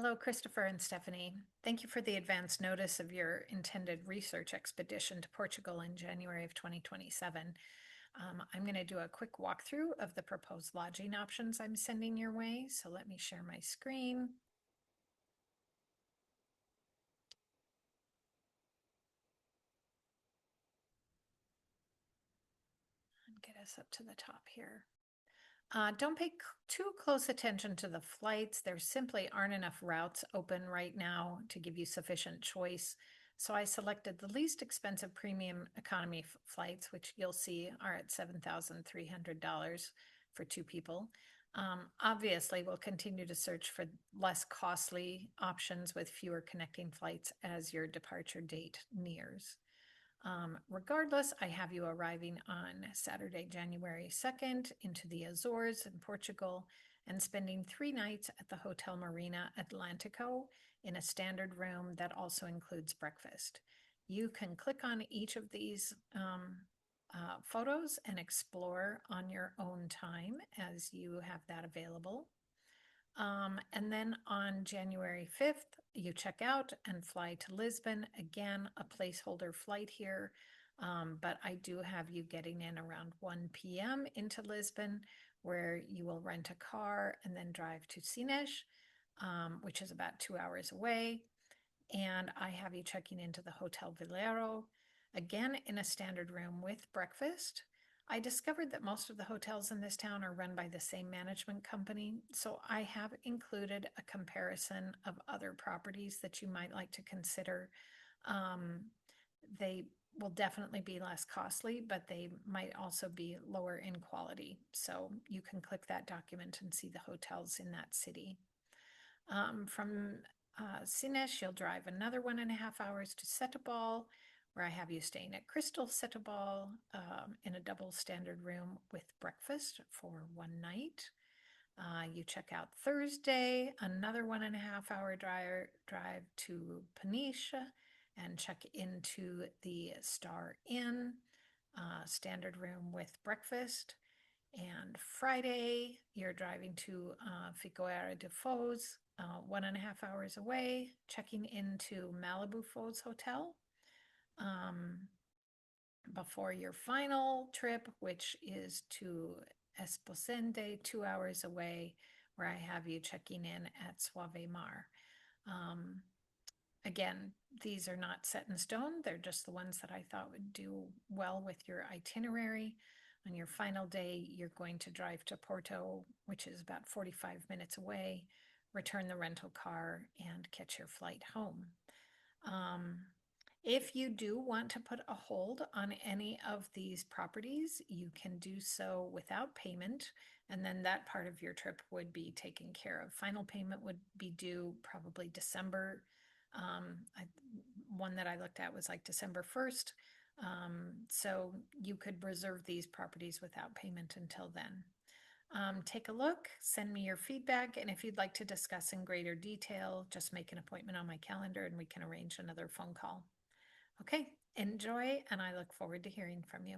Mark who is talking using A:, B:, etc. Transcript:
A: Hello, Christopher and Stephanie. Thank you for the advance notice of your intended research expedition to Portugal in January of 2027. I'm going to do a quick walkthrough of the proposed lodging options I'm sending your way. So let me share my screen. And get us up to the top here. Don't pay too close attention to the flights. There simply aren't enough routes open right now to give you sufficient choice. So I selected the least expensive premium economy flights, which you'll see are at $7,300 for two people. Obviously, we'll continue to search for less costly options with fewer connecting flights as your departure date nears. Regardless, I have you arriving on Saturday, January 2nd into the Azores in Portugal and spending 3 nights at the Hotel Marina Atlantico in a standard room that also includes breakfast. You can click on each of these photos and explore on your own time as you have that available. And then on January 5th, you check out and fly to Lisbon. Again, a placeholder flight here, but I do have you getting in around 1 p.m. into Lisbon, where you will rent a car and then drive to Sines, which is about 2 hours away. And I have you checking into the Hotel Veleiro, again in a standard room with breakfast. I discovered that most of the hotels in this town are run by the same management company, so I have included a comparison of other properties that you might like to consider. They will definitely be less costly, but they might also be lower in quality. So you can click that document and see the hotels in that city. From Sines, you'll drive another 1.5 hours to Setúbal, where I have you staying at Crystal Setúbal in a double standard room with breakfast for 1 night. You check out Thursday, another 1.5 hour drive to Peniche and check into the Star Inn, standard room with breakfast. And Friday, you're driving to Figueira de Foz, 1.5 hours away, checking into Malibu Foz Hotel before your final trip, which is to Esposende, 2 hours away, where I have you checking in at Suave Mar. Again, these are not set in stone. They're just the ones that I thought would do well with your itinerary. On your final day, you're going to drive to Porto, which is about 45 minutes away, return the rental car, and catch your flight home. If you do want to put a hold on any of these properties, you can do so without payment, and then that part of your trip would be taken care of. Final payment would be due probably December. One that I looked at was like December 1st. So you could reserve these properties without payment until then. Take a look, send me your feedback, and if you'd like to discuss in greater detail, just make an appointment on my calendar and we can arrange another phone call. Okay, enjoy, and I look forward to hearing from you.